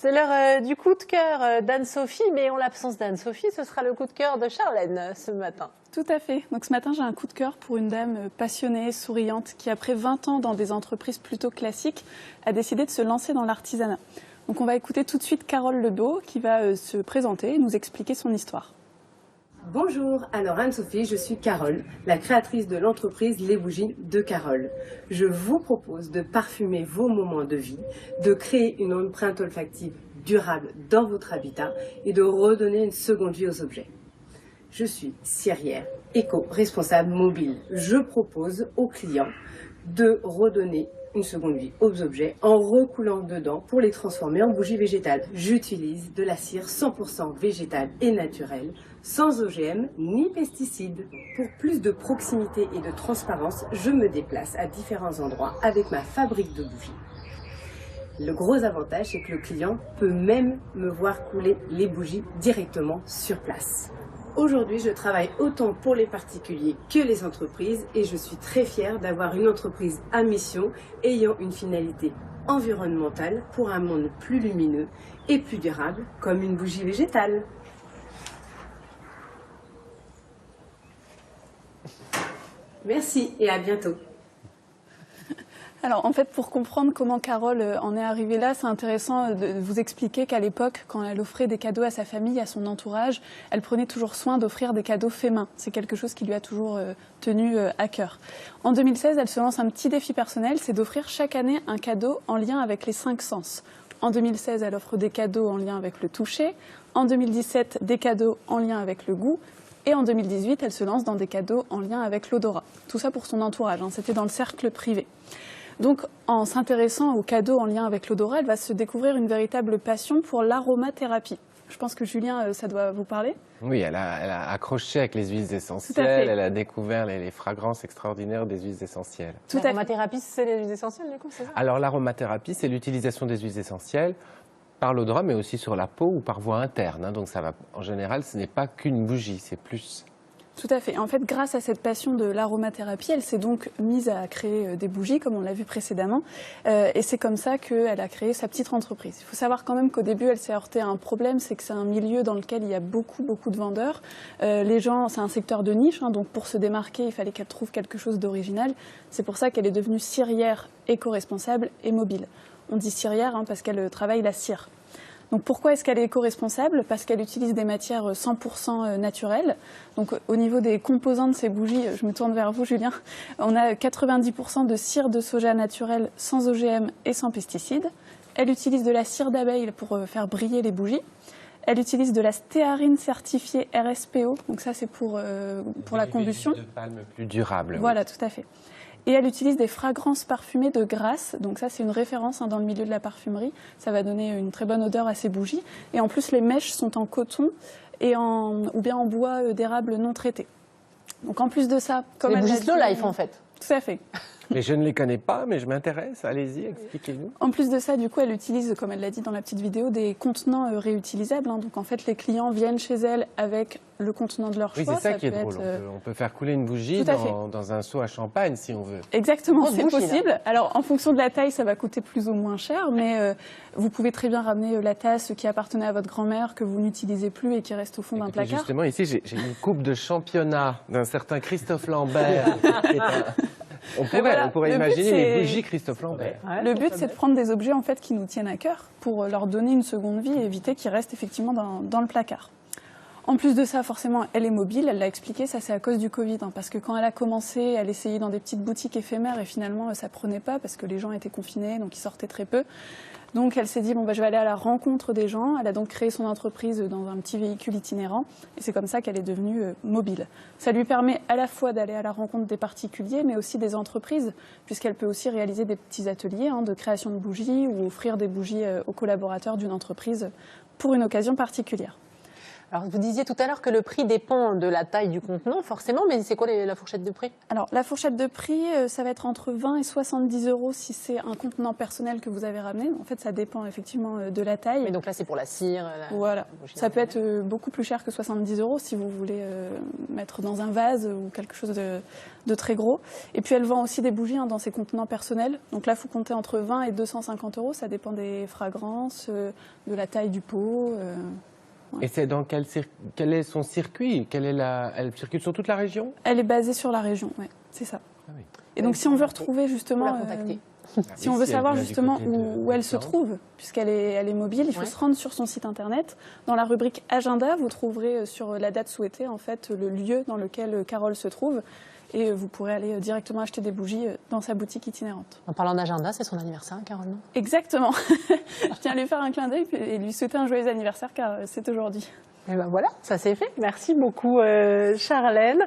C'est l'heure du coup de cœur d'Anne-Sophie, mais en l'absence d'Anne-Sophie, ce sera le coup de cœur de Charlène ce matin. Tout à fait. Donc ce matin, j'ai un coup de cœur pour une dame passionnée, souriante, qui après 20 ans dans des entreprises plutôt classiques, a décidé de se lancer dans l'artisanat. Donc on va écouter tout de suite Carole Lebeau qui va se présenter et nous expliquer son histoire. Bonjour, alors Anne-Sophie, je suis Carole, la créatrice de l'entreprise Les Bougies de Carole. Je vous propose de parfumer vos moments de vie, de créer une empreinte olfactive durable dans votre habitat et de redonner une seconde vie aux objets. Je suis cirière, éco-responsable mobile. Je propose aux clients de redonner une seconde vie aux objets en recoulant dedans pour les transformer en bougies végétales. J'utilise de la cire 100% végétale et naturelle, sans OGM ni pesticides. Pour plus de proximité et de transparence, je me déplace à différents endroits avec ma fabrique de bougies. Le gros avantage, c'est que le client peut même me voir couler les bougies directement sur place. Aujourd'hui, je travaille autant pour les particuliers que les entreprises et je suis très fière d'avoir une entreprise à mission ayant une finalité environnementale pour un monde plus lumineux et plus durable comme une bougie végétale. Merci et à bientôt. Alors en fait, pour comprendre comment Carole en est arrivée là, c'est intéressant de vous expliquer qu'à l'époque, quand elle offrait des cadeaux à sa famille, à son entourage, elle prenait toujours soin d'offrir des cadeaux faits main. C'est quelque chose qui lui a toujours tenu à cœur. En 2016, elle se lance un petit défi personnel, c'est d'offrir chaque année un cadeau en lien avec les 5 sens. En 2016, elle offre des cadeaux en lien avec le toucher. En 2017, des cadeaux en lien avec le goût. Et en 2018, elle se lance dans des cadeaux en lien avec l'odorat. Tout ça pour son entourage, hein, c'était dans le cercle privé. Donc, en s'intéressant aux cadeaux en lien avec l'odorat, elle va se découvrir une véritable passion pour l'aromathérapie. Je pense que Julien, ça doit vous parler. Oui, elle a accroché avec les huiles essentielles, elle a découvert les fragrances extraordinaires des huiles essentielles. L'aromathérapie, c'est les huiles essentielles, du coup, c'est ça? Alors, l'aromathérapie, c'est l'utilisation des huiles essentielles par l'odorat, mais aussi sur la peau ou par voie interne. Hein. Donc, ça va, en général, ce n'est pas qu'une bougie, c'est plus. Tout à fait. En fait, grâce à cette passion de l'aromathérapie, elle s'est donc mise à créer des bougies, comme on l'a vu précédemment. Et c'est comme ça qu'elle a créé sa petite entreprise. Il faut savoir quand même qu'au début, elle s'est heurtée à un problème, c'est que c'est un milieu dans lequel il y a beaucoup de vendeurs. Les gens, c'est un secteur de niche, hein, donc pour se démarquer, il fallait qu'elle trouve quelque chose d'original. C'est pour ça qu'elle est devenue cirière, éco-responsable et mobile. On dit cirière hein, parce qu'elle travaille la cire. Donc pourquoi est-ce qu'elle est éco-responsable? Parce qu'elle utilise des matières 100% naturelles. Donc au niveau des composants de ces bougies, je me tourne vers vous Julien, on a 90% de cire de soja naturelle sans OGM et sans pesticides. Elle utilise de la cire d'abeille pour faire briller les bougies. Elle utilise de la stéarine certifiée RSPO, donc ça c'est pour la combustion. De palme plus durable. Voilà, oui. tout à fait. Et elle utilise des fragrances parfumées de Grasse. Donc ça, c'est une référence hein, dans le milieu de la parfumerie. Ça va donner une très bonne odeur à ces bougies. Et en plus, les mèches sont en coton et ou bien en bois d'érable non traité. Donc en plus de ça, comme les elle bougies l'a slow dit, life en fait. Tout à fait. Mais je ne les connais pas, mais je m'intéresse. Allez-y, expliquez-nous. En plus de ça, du coup, elle utilise, comme elle l'a dit dans la petite vidéo, des contenants réutilisables. Hein. Donc en fait, les clients viennent chez elle avec le contenant de leur choix. Oui, c'est ça qui est peut drôle. être, On peut faire couler une bougie dans un seau à champagne si on veut. Exactement, Grosse c'est bougie, possible. là. Alors, en fonction de la taille, ça va coûter plus ou moins cher, mais vous pouvez très bien ramener la tasse qui appartenait à votre grand-mère, que vous n'utilisez plus et qui reste au fond d'un Écoutez, placard. justement, ici, j'ai une coupe de championnat d'un certain Christophe Lambert. On pourrait Le but, imaginer c'est- les bougies Christophe Lambert. Ouais, Le but, c'est de prendre des objets en fait, qui nous tiennent à cœur pour leur donner une seconde vie et éviter qu'ils restent effectivement dans le placard. En plus de ça, forcément, elle est mobile, elle l'a expliqué, ça c'est à cause du Covid, hein, parce que quand elle a commencé, elle essayait dans des petites boutiques éphémères et finalement ça prenait pas parce que les gens étaient confinés, donc ils sortaient très peu. Donc elle s'est dit, bon, je vais aller à la rencontre des gens. Elle a donc créé son entreprise dans un petit véhicule itinérant et c'est comme ça qu'elle est devenue mobile. Ça lui permet à la fois d'aller à la rencontre des particuliers mais aussi des entreprises, puisqu'elle peut aussi réaliser des petits ateliers hein, de création de bougies ou offrir des bougies aux collaborateurs d'une entreprise pour une occasion particulière. Alors, vous disiez tout à l'heure que le prix dépend de la taille du contenant, forcément, mais c'est quoi la fourchette de prix? Alors, la fourchette de prix, ça va être entre 20 et 70 € si c'est un contenant personnel que vous avez ramené. En fait, ça dépend effectivement de la taille. Mais donc là, c'est pour la cire. Voilà. Ça peut être beaucoup plus cher que 70 € si vous voulez mettre dans un vase ou quelque chose de très gros. Et puis, elle vend aussi des bougies dans ses contenants personnels. Donc là, il faut compter entre 20 et 250 €. Ça dépend des fragrances, de la taille du pot. Ouais. Et c'est dans quel est son circuit? Elle circule sur toute la région? Elle est basée sur la région, oui, c'est ça. Ah oui. Et donc, si on veut retrouver justement, la contacter. si on veut savoir justement où elle se trouve, puisqu'elle est mobile, il faut se rendre sur son site internet. Dans la rubrique agenda, vous trouverez sur la date souhaitée en fait le lieu dans lequel Carole se trouve. Et vous pourrez aller directement acheter des bougies dans sa boutique itinérante. En parlant d'agenda, c'est son anniversaire, Carole, non? Exactement. Je tiens à lui faire un clin d'œil et lui souhaiter un joyeux anniversaire car c'est aujourd'hui. Et ben voilà, ça c'est fait. Merci beaucoup, Charlène.